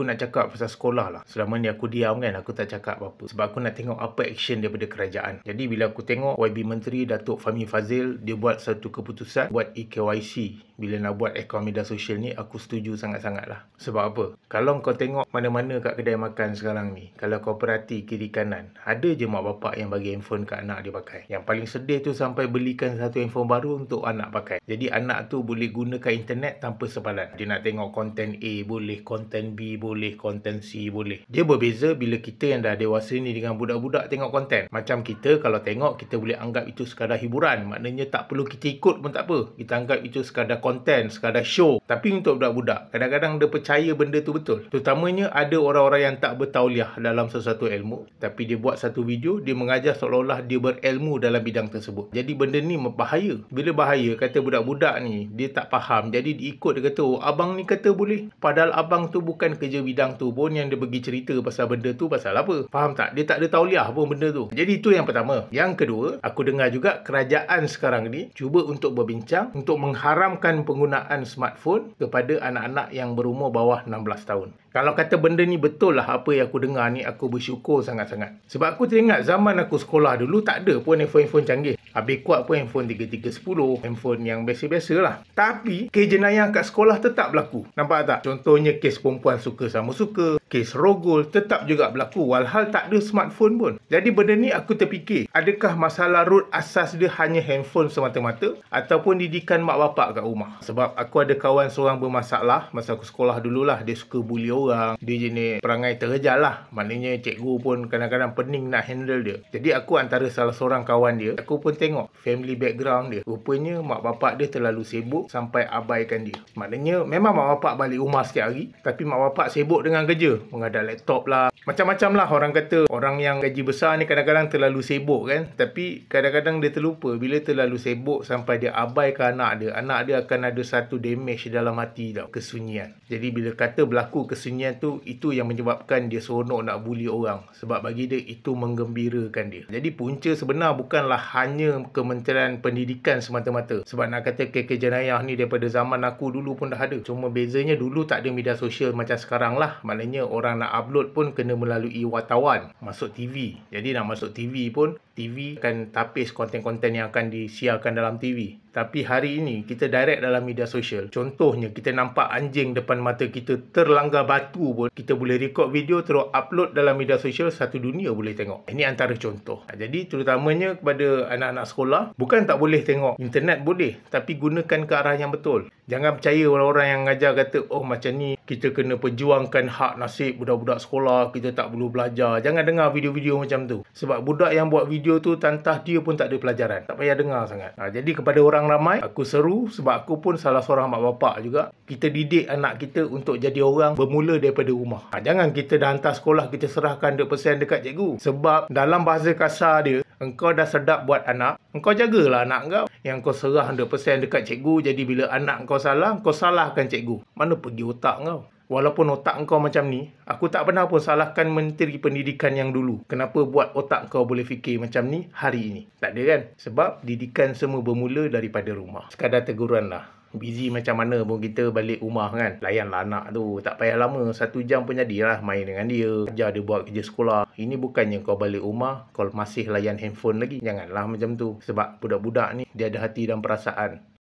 Aku nak cakap pasal sekolah lah. Selama ni aku diam kan, aku tak cakap apa-apa. Sebab aku nak tengok apa action daripada kerajaan. Jadi bila aku tengok YB Menteri Datuk Fahmi Fadzil, dia buat satu keputusan buat eKYC. Bila nak buat akaun media sosial ni, aku setuju sangat-sangat lah. Sebab apa? Kalau kau tengok mana-mana kat kedai makan sekarang ni, kalau kau perhati kiri kanan, ada je mak bapak yang bagi handphone kat anak dia pakai. Yang paling sedih tu sampai belikan satu handphone baru untuk anak pakai. Jadi anak tu boleh gunakan internet tanpa sepadan. Dia nak tengok konten A boleh, konten B boleh, konten C boleh. Dia berbeza bila kita yang dah dewasa ni dengan budak-budak tengok konten. Macam kita kalau tengok, kita boleh anggap itu sekadar hiburan. Maknanya tak perlu kita ikut pun tak apa. Kita anggap itu sekadar konten, sekadar show. Tapi untuk budak-budak, kadang-kadang dia percaya benda tu betul. Terutamanya ada orang-orang yang tak bertauliah dalam sesuatu ilmu, tapi dia buat satu video, dia mengajar seolah-olah dia berilmu dalam bidang tersebut. Jadi benda ni bahaya. Bila bahaya, kata budak-budak ni, dia tak faham. Jadi diikut, dia kata, oh abang ni kata boleh. Padahal abang tu bukan kerja bidang tu pun, yang dia bagi cerita pasal benda tu pasal apa. Faham tak? Dia tak ada tauliah pun benda tu. Jadi itu yang pertama. Yang kedua, aku dengar juga kerajaan sekarang ni cuba untuk berbincang untuk mengharamkan penggunaan smartphone kepada anak-anak yang berumur bawah 16 tahun. Kalau kata benda ni betul lah apa yang aku dengar ni, aku bersyukur sangat-sangat. Sebab aku teringat zaman aku sekolah dulu tak ada pun handphone canggih. Habis kuat pun handphone 3310, handphone yang biasa-biasa lah. Tapi kes jenayah kat sekolah tetap berlaku. Nampak tak? Contohnya kes perempuan suka sama suka, kes rogol tetap juga berlaku walhal tak ada smartphone pun. Jadi benda ni aku terfikir, adakah masalah root asas dia hanya handphone semata-mata ataupun didikan mak bapak kat rumah? Sebab aku ada kawan seorang bermasalah masa aku sekolah dululah, dia suka bully orang, dia jenis perangai terjal lah. Maknanya cikgu pun kadang-kadang pening nak handle dia. Jadi aku antara salah seorang kawan dia, aku pun tengok family background dia. Rupanya mak bapak dia terlalu sibuk sampai abaikan dia. Maknanya memang mak bapak balik rumah setiap hari, tapi mak bapak sibuk dengan kerja, mengadap laptop lah, macam-macam lah. Orang kata orang yang gaji besar ni kadang-kadang terlalu sibuk kan, tapi kadang-kadang dia terlupa bila terlalu sibuk sampai dia abaikan anak dia akan ada satu damage dalam hati tau, kesunyian. Jadi bila kata berlaku kesunyian tu, itu yang menyebabkan dia seronok nak bully orang. Sebab bagi dia itu menggembirakan dia. Jadi punca sebenar bukanlah hanya Kementerian Pendidikan semata-mata. Sebab nak kata kes jenayah ni daripada zaman aku dulu pun dah ada. Cuma bezanya dulu tak ada media sosial macam sekarang lah. Maknanya orang nak upload pun kena melalui wartawan, masuk TV. Jadi nak masuk TV pun, TV akan tapis konten-konten yang akan disiarkan dalam TV. Tapi hari ini kita direct dalam media sosial. Contohnya kita nampak anjing depan mata kita terlanggar batu pun, kita boleh record video terus upload dalam media sosial, satu dunia boleh tengok. Ini antara contoh. Jadi terutamanya kepada anak-anak sekolah, bukan tak boleh tengok internet, boleh, tapi gunakan ke arah yang betul. Jangan percaya orang-orang yang ngajar kata, oh macam ni kita kena perjuangkan hak nasib budak-budak sekolah, kita tak perlu belajar. Jangan dengar video-video macam tu. Sebab budak yang buat video tu tantah dia pun tak ada pelajaran. Tak payah dengar sangat. Jadi kepada orang ramai, aku seru sebab aku pun salah seorang mak bapak juga. Kita didik anak kita untuk jadi orang bermula daripada rumah. Jangan kita dah hantar sekolah, kita serahkan 100% dekat cikgu. Sebab dalam bahasa kasar dia, engkau dah sedap buat anak, engkau jagalah anak kau. Yang kau serah 100% dekat cikgu, jadi bila anak kau salah, kau salahkan cikgu. Mana pergi otak kau? Walaupun otak kau macam ni, aku tak pernah pun salahkan Menteri Pendidikan yang dulu. Kenapa buat otak kau boleh fikir macam ni hari ini? Tak ada kan? Sebab didikan semua bermula daripada rumah. Sekadar teguran lah. Busy macam mana pun kita balik rumah kan, layanlah anak tu. Tak payah lama, 1 jam pun jadilah main dengan dia, ajar dia buat kerja sekolah. Ini bukannya kau balik rumah kau masih layan handphone lagi. Janganlah macam tu. Sebab budak-budak ni dia ada hati dan perasaan.